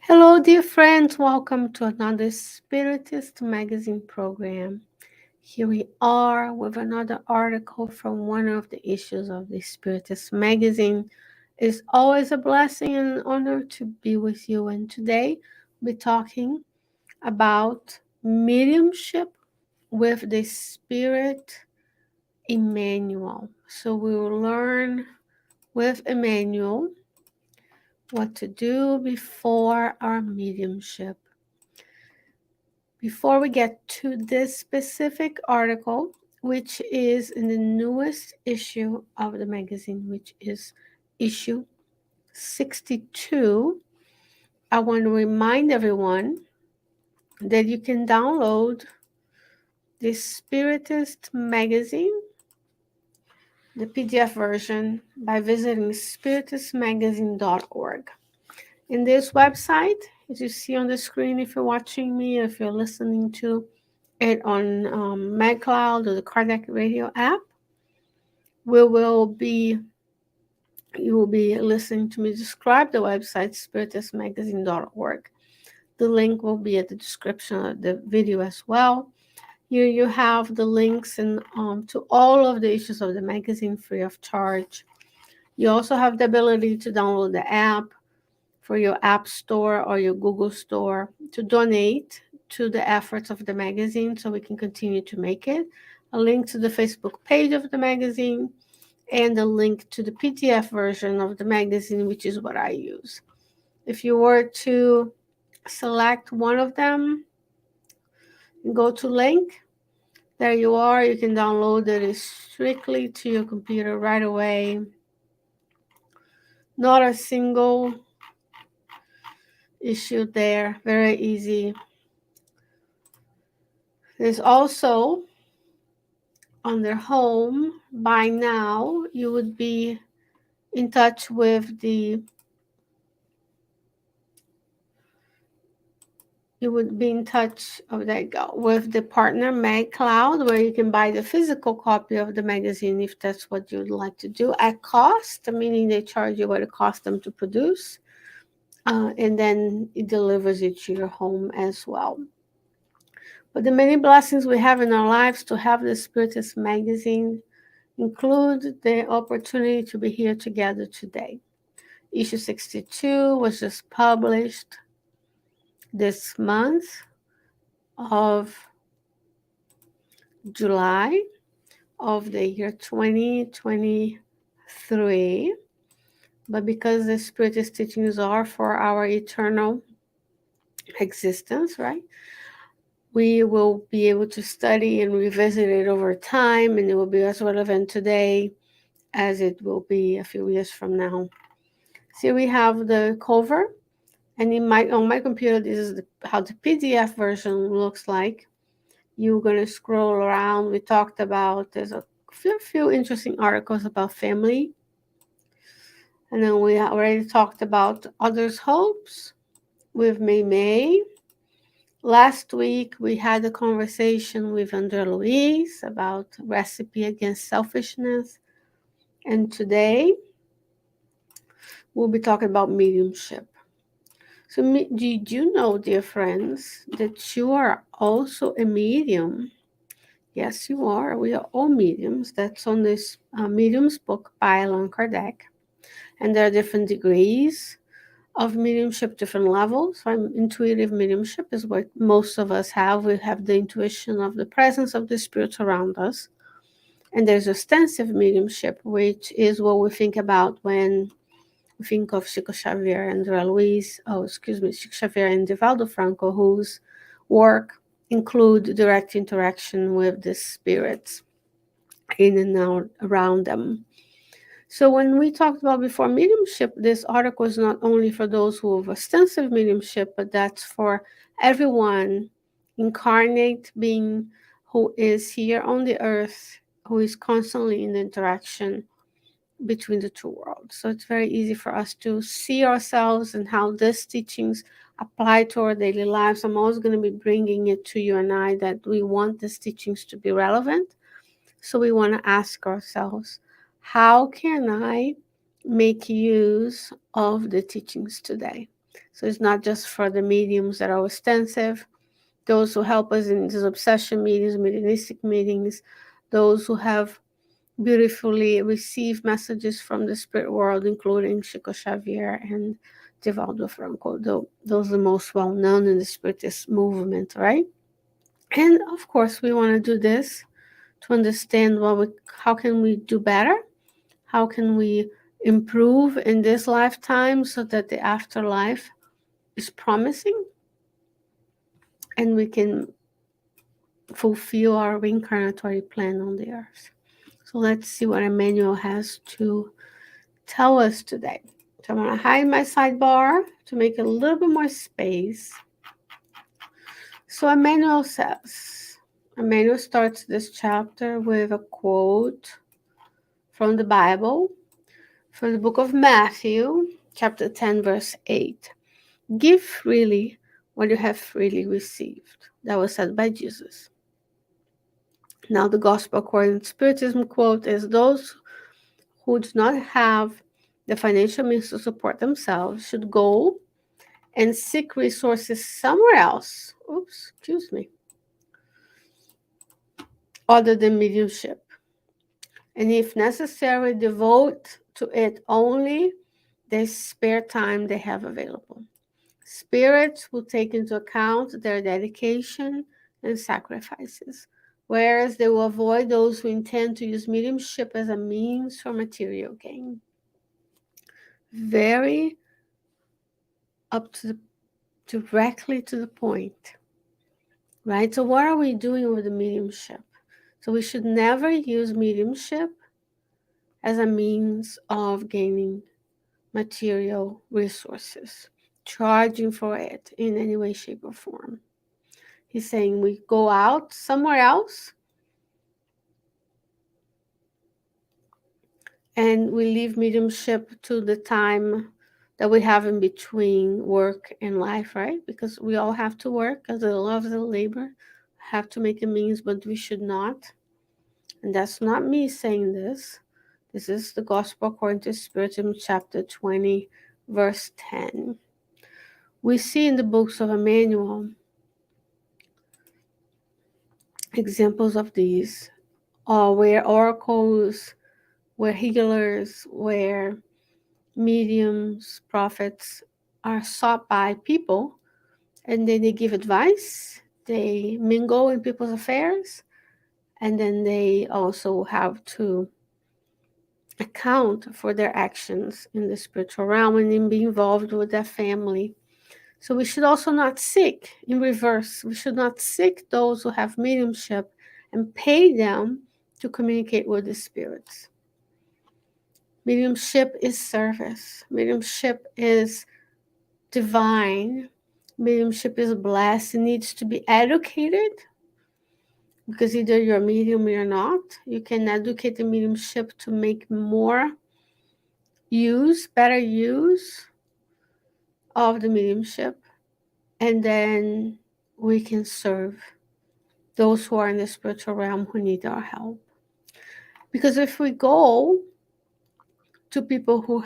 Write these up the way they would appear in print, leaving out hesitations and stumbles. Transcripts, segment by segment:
Hello, dear friends. Welcome to another Spiritist magazine program. Here we are with another article from one of the issues of the Spiritist magazine. It's always a blessing and an honor to be with you. And today we're talking about mediumship with the Spirit Emmanuel. So we will learn with Emmanuel what to do before our mediumship. Before we get to this specific article, which is in the newest issue of the magazine, which is issue 62, I want to remind everyone that you can download the Spiritist magazine, the PDF version, by visiting spiritistmagazine.org. In this website, as you see on the screen, if you're watching me, if you're listening to it on MagCloud or the Cardiac Radio app, we will be you will be listening to me describe the website spiritistmagazine.org. The link will be at the description of the video as well. Here you have the links and to all of the issues of the magazine free of charge. You also have the ability to download the app for your App Store or your Google Store to donate to the efforts of the magazine so we can continue to make it. A link to the Facebook page of the magazine and a link to the PDF version of the magazine, which is what I use. If you were to select one of them and go to link, there you are. You can download it strictly to your computer right away. Not a single issue there. Very easy. There's also under home, by now you would be in touch with the with the partner MagCloud, where you can buy the physical copy of the magazine if that's what you'd like to do at cost, meaning they charge you what it costs them to produce, and then it delivers it to your home as well. But the many blessings we have in our lives to have the Spiritist magazine include the opportunity to be here together today. Issue 62 was just published this month of July of the year 2023. But because the Spiritist teachings are for our eternal existence, right? We will be able to study and revisit it over time, and it will be as relevant today as it will be a few years from now. So we have the cover, and on my computer, this is how the PDF version looks like. You're going to scroll around. We talked about, there's a few interesting articles about family. And then we already talked about others' hopes with May. Last week, we had a conversation with Andre Luis about recipe against selfishness. And today, we'll be talking about mediumship. So did you know, dear friends, that you are also a medium? Yes, you are. We are all mediums. That's on this Mediums book by Allan Kardec. And there are different degrees of mediumship, different levels. Intuitive mediumship is what most of us have. We have the intuition of the presence of the spirit around us. And there's ostensive mediumship, which is what we think about when we think of Chico Xavier and Chico Xavier and Divaldo Franco, whose work include direct interaction with the spirits in and out around them. So when we talked about before mediumship, this article is not only for those who have ostensive mediumship, but that's for everyone, incarnate being who is here on the earth, who is constantly in the interaction between the two worlds. So it's very easy for us to see ourselves and how these teachings apply to our daily lives. I'm always going to be bringing it to you and I that we want these teachings to be relevant. So we want to ask ourselves, how can I make use of the teachings today? So it's not just for the mediums that are ostensive, those who help us in these obsession meetings, mediumistic meetings, those who have beautifully received messages from the spirit world, including Chico Xavier and Divaldo Franco. Those are the most well known in the Spiritist movement, right? And of course, we want to do this to understand how can we do better, how can we improve in this lifetime so that the afterlife is promising and we can fulfill our reincarnatory plan on the earth. So let's see what Emmanuel has to tell us today. So I'm going to hide my sidebar to make a little bit more space. So Emmanuel starts this chapter with a quote from the Bible, from the book of Matthew, chapter 10, verse 8. Give freely what you have freely received. That was said by Jesus. Now the Gospel according to Spiritism quote is, those who do not have the financial means to support themselves should go and seek resources somewhere else. Other than mediumship. And if necessary, devote to it only the spare time they have available. Spirits will take into account their dedication and sacrifices, whereas they will avoid those who intend to use mediumship as a means for material gain. Very directly to the point, right? So what are we doing with the mediumship? So we should never use mediumship as a means of gaining material resources, charging for it in any way, shape, or form. He's saying we go out somewhere else and we leave mediumship to the time that we have in between work and life, right? Because we all have to work, as the law of the labor, have to make a means, but we should not. And that's not me saying this. This is the Gospel according to Spiritism, chapter 20, verse 10. We see in the books of Emmanuel examples of these, where oracles, where healers, where mediums, prophets are sought by people, and then they give advice, they mingle in people's affairs, and then they also have to account for their actions in the spiritual realm and in be involved with their family. So we should also not seek, in reverse, we should not seek those who have mediumship and pay them to communicate with the spirits. Mediumship is service. Mediumship is divine. Mediumship is blessed. It needs to be educated, because either you're a medium or you're not. You can educate the mediumship to make better use of the mediumship, and then we can serve those who are in the spiritual realm who need our help. Because if we go to people who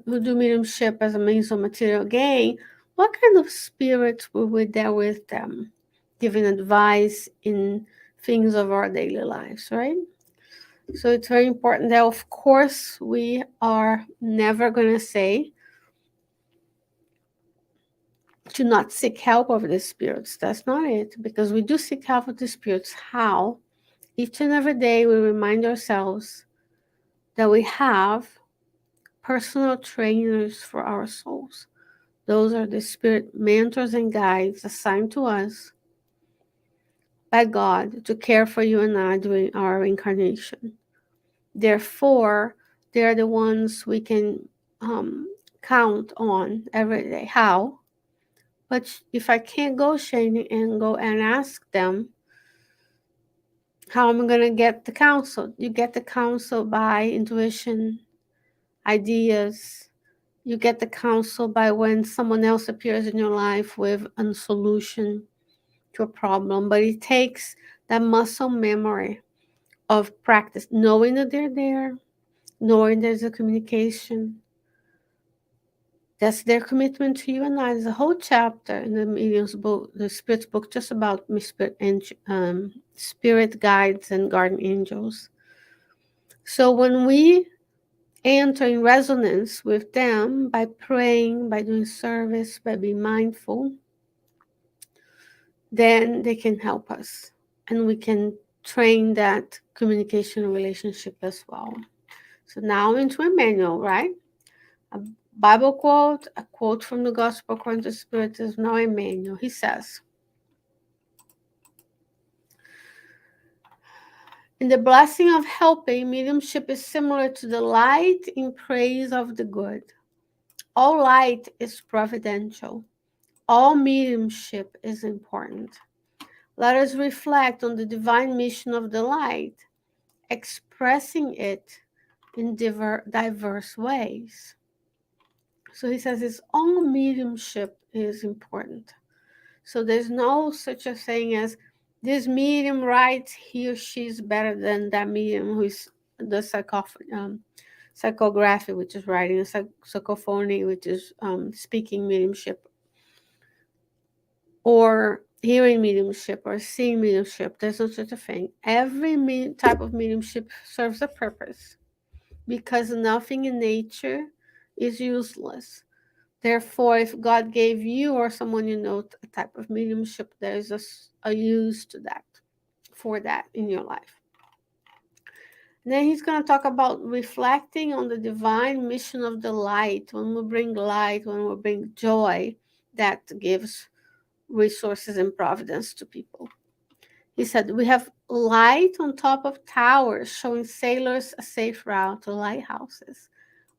do mediumship as a means of material gain, what kind of spirits will be there with them, giving advice in things of our daily lives, right? So it's very important that, of course, we are never going to say to not seek help of the spirits. That's not it, because we do seek help of the spirits. How? Each and every day we remind ourselves that we have personal trainers for our souls. Those are the spirit mentors and guides assigned to us by God to care for you and I during our incarnation. Therefore, they're the ones we can count on every day. How? But if I can't go, Shane, and go and ask them, how am I going to get the counsel? You get the counsel by intuition, ideas. You get the counsel by when someone else appears in your life with a solution to a problem. But it takes that muscle memory of practice, knowing that they're there, knowing there's a communication, That's their commitment to you and I. There's a whole chapter in the Medium's book, the Spirit's book, just about spirit guides and guardian angels. So when we enter in resonance with them by praying, by doing service, by being mindful, then they can help us, and we can train that communication relationship as well. So now into Emmanuel, right? A Bible quote, a quote from the Gospel according to Spiritism. Now Emmanuel, he says, in the blessing of helping, mediumship is similar to the light in praise of the good. All light is providential. All mediumship is important. Let us reflect on the divine mission of the light, expressing it in diverse ways. So he says his own mediumship is important. So there's no such a thing as this medium writes he or she is better than that medium who is the psychography, which is writing, psychophony, which is speaking mediumship, or hearing mediumship, or seeing mediumship. There's no such a thing. Every type of mediumship serves a purpose, because nothing in nature is useless. Therefore, if God gave you or someone you know a type of mediumship, there's a use to that, for that in your life. And then he's going to talk about reflecting on the divine mission of the light. When we bring light, when we bring joy, that gives resources and providence to people. He said, we have light on top of towers showing sailors a safe route to lighthouses,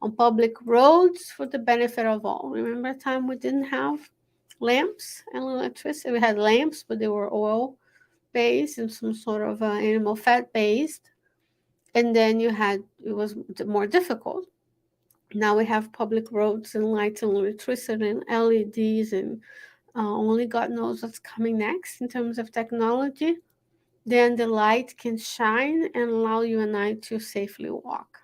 on public roads for the benefit of all. Remember a time we didn't have lamps and electricity? We had lamps, but they were oil-based and some sort of animal fat-based. And then it was more difficult. Now we have public roads and lights and electricity and LEDs, and only God knows what's coming next in terms of technology. Then the light can shine and allow you and I to safely walk.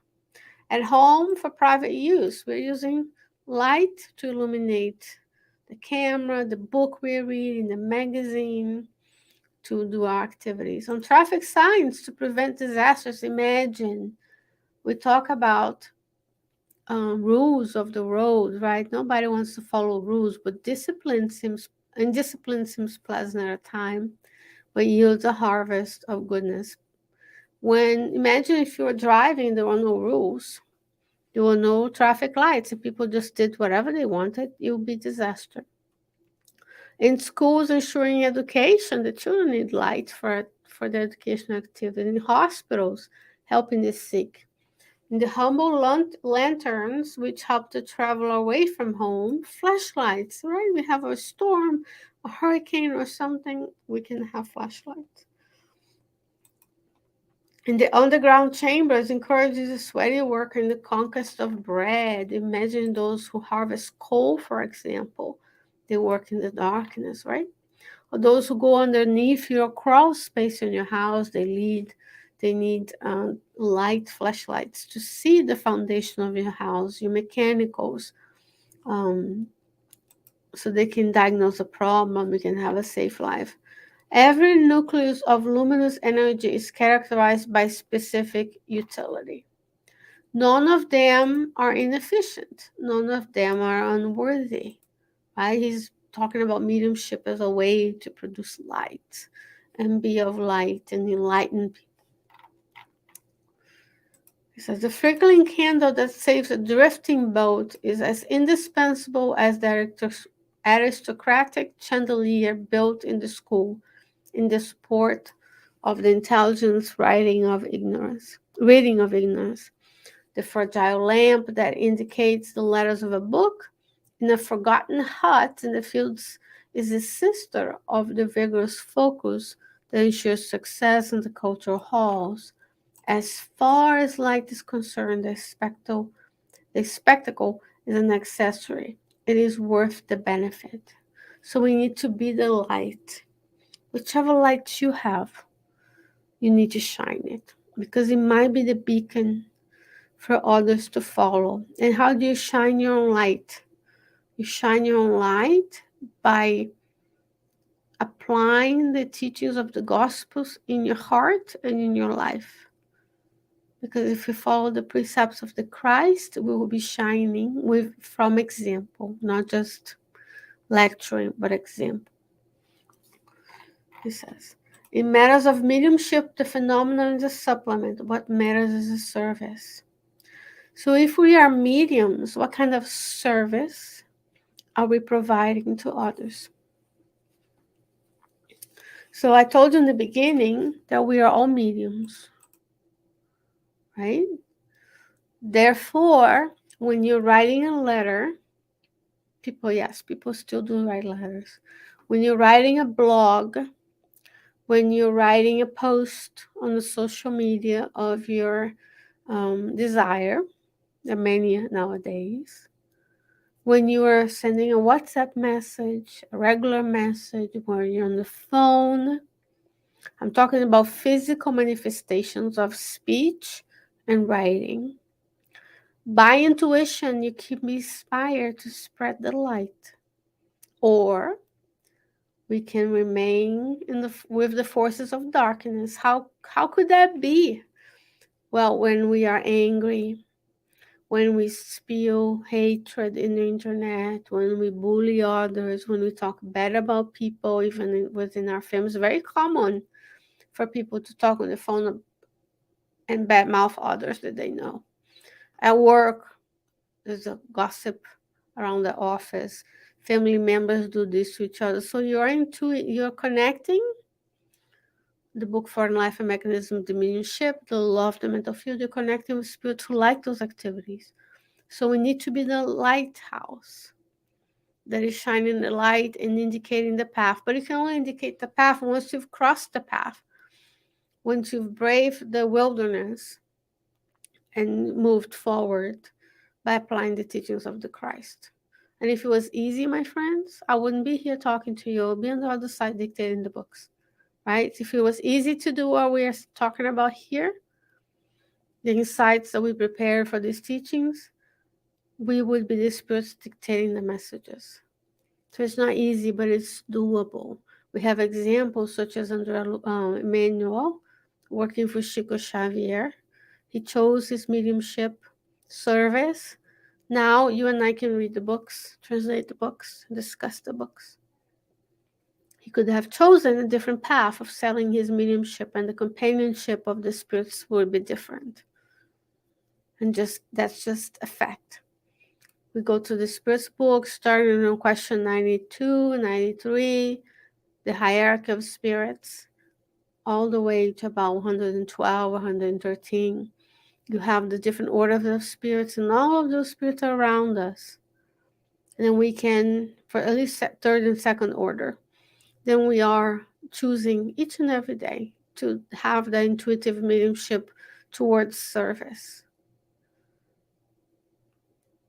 At home, for private use, we're using light to illuminate the camera, the book we're reading, the magazine, to do our activities. On traffic signs to prevent disasters. Imagine, we talk about rules of the road, right? Nobody wants to follow rules, but discipline seems pleasant at a time, but yields a harvest of goodness. Imagine if you were driving, there were no rules, there were no traffic lights, and people just did whatever they wanted, it would be disaster. In schools, ensuring education, the children need light for their educational activity. In hospitals, helping the sick. In the humble lanterns, which help to travel away from home, flashlights, right? We have a storm, a hurricane or something, we can have flashlights. In the underground chambers, encourages the sweaty worker in the conquest of bread. Imagine those who harvest coal, for example. They work in the darkness, right? Or those who go underneath your crawl space in your house, they need light flashlights to see the foundation of your house, your mechanicals, so they can diagnose a problem, we can have a safe life. Every nucleus of luminous energy is characterized by specific utility. None of them are inefficient. None of them are unworthy, right? He's talking about mediumship as a way to produce light and be of light and enlighten people. He says, the flickering candle that saves a drifting boat is as indispensable as the aristocratic chandelier built in the school in the support of the intelligence reading of ignorance. The fragile lamp that indicates the letters of a book in a forgotten hut in the fields is the sister of the vigorous focus that ensures success in the cultural halls. As far as light is concerned, the spectacle is an accessory. It is worth the benefit. So we need to be the light. Whichever light you have, you need to shine it, because it might be the beacon for others to follow. And how do you shine your own light? You shine your own light by applying the teachings of the Gospels in your heart and in your life. Because if we follow the precepts of the Christ, we will be shining from example, not just lecturing, but example. He says, in matters of mediumship, the phenomenon is a supplement. What matters is a service. So if we are mediums, what kind of service are we providing to others? So I told you in the beginning that we are all mediums, right? Therefore, when you're writing a letter, people still do write letters. When you're writing a blog, when you're writing a post on the social media of your desire, there are many nowadays, when you are sending a WhatsApp message, a regular message, where you're on the phone, I'm talking about physical manifestations of speech and writing. By intuition, you keep me inspired to spread the light. Or we can remain with the forces of darkness. How could that be? Well, when we are angry, when we spew hatred in the internet, when we bully others, when we talk bad about people, even within our families, it's very common for people to talk on the phone and badmouth others that they know. At work, there's a gossip around the office. Family members do this to each other. So you're connecting the book for life and mechanism, the mediumship, the law of the mental field. You're connecting with spirits who like those activities. So we need to be the lighthouse that is shining the light and indicating the path. But you can only indicate the path once you've crossed the path, once you've braved the wilderness and moved forward by applying the teachings of the Christ. And if it was easy, my friends, I wouldn't be here talking to you. I would be on the other side dictating the books, right? If it was easy to do what we are talking about here, the insights that we prepare for these teachings, we would be the spirits dictating the messages. So it's not easy, but it's doable. We have examples such as Emmanuel working for Xavier. He chose his mediumship service. Now you and I can read the books, translate the books, discuss the books. He could have chosen a different path of selling his mediumship, and the companionship of the spirits would be different. And that's just a fact. We go to the spirits book, starting on question 92, 93, the hierarchy of spirits, all the way to about 112, 113. You have the different orders of spirits, and all of those spirits are around us. And then we can, for at least third and second order, then we are choosing each and every day to have the intuitive mediumship towards service.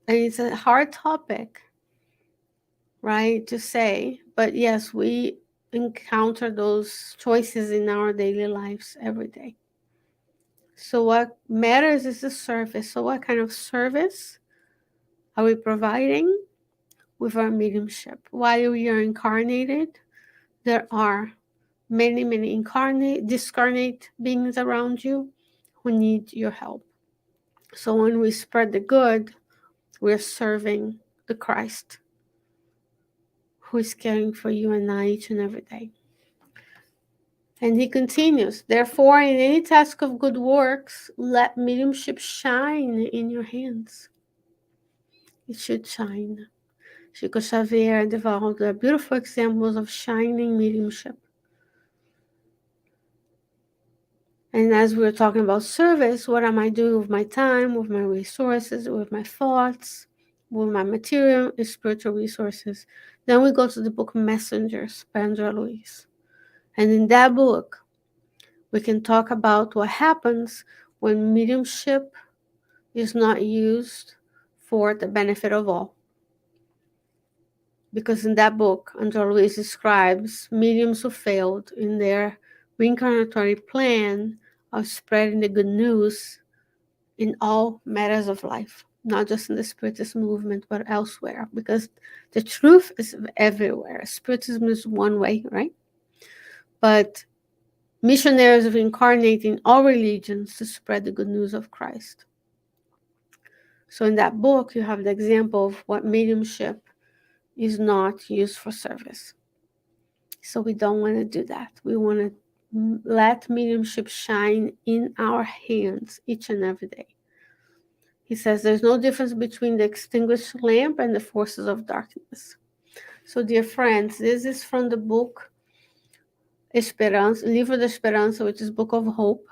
And it's a hard topic, right, to say, but yes, we encounter those choices in our daily lives every day. So what matters is the service. So what kind of service are we providing with our mediumship? While we are incarnated, there are many, many discarnate beings around you who need your help. So when we spread the good, we're serving the Christ who is caring for you and I each and every day. And he continues, therefore, in any task of good works, let mediumship shine in your hands. It should shine. Xavier developed beautiful examples of shining mediumship. And as we were talking about service, what am I doing with my time, with my resources, with my thoughts, with my material and spiritual resources? Then we go to the book Messengers by Andrea Luiz. And in that book, we can talk about what happens when mediumship is not used for the benefit of all. Because in that book, Andrea Luiz describes mediums who failed in their reincarnatory plan of spreading the good news in all matters of life. not just in the Spiritist movement, but elsewhere, because the truth is everywhere. Spiritism is one way, right? But missionaries have incarnated in all religions to spread the good news of Christ. So in that book, you have the example of what mediumship is not used for service. So we don't want to do that. We want to let mediumship shine in our hands each and every day. He says there's no difference between the extinguished lamp and the forces of darkness. So, dear friends, this is from the book Esperança, Livro da Esperança, which is Book of Hope,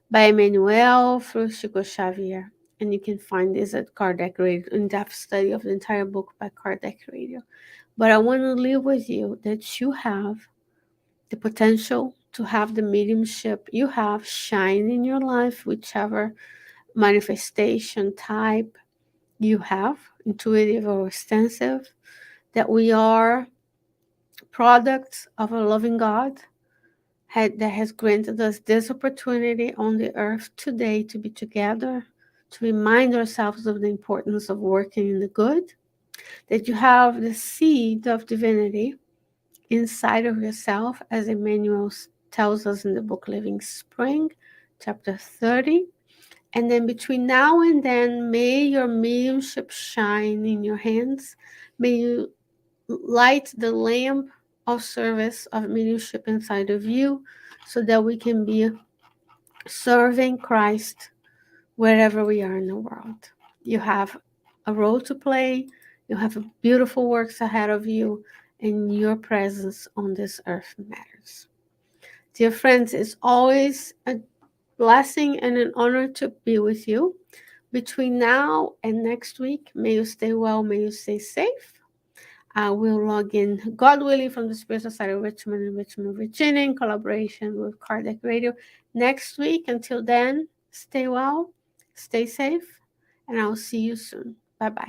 by Emmanuel through Chico Xavier. And you can find this at Kardec Radio, in-depth study of the entire book by Kardec Radio. But I want to leave with you that you have the potential to have the mediumship you have shine in your life, whichever manifestation type you have, intuitive or extensive, that we are products of a loving God that has granted us this opportunity on the earth today to be together, to remind ourselves of the importance of working in the good, that you have the seed of divinity inside of yourself, as Emmanuel tells us in the book Living Spring, chapter 30. And then between now and then, may your mediumship shine in your hands. May you light the lamp of service of mediumship inside of you so that we can be serving Christ wherever we are in the world. You have a role to play. You have beautiful works ahead of you, and your presence on this earth matters. Dear friends, it's always a blessing and an honor to be with you. Between now and next week, may you stay well, may you stay safe. I will log in, God willing, from the Spirit Society of Richmond and Richmond, Virginia, in collaboration with Kardec Radio next week. Until then, stay well, stay safe, and I'll see you soon. Bye bye.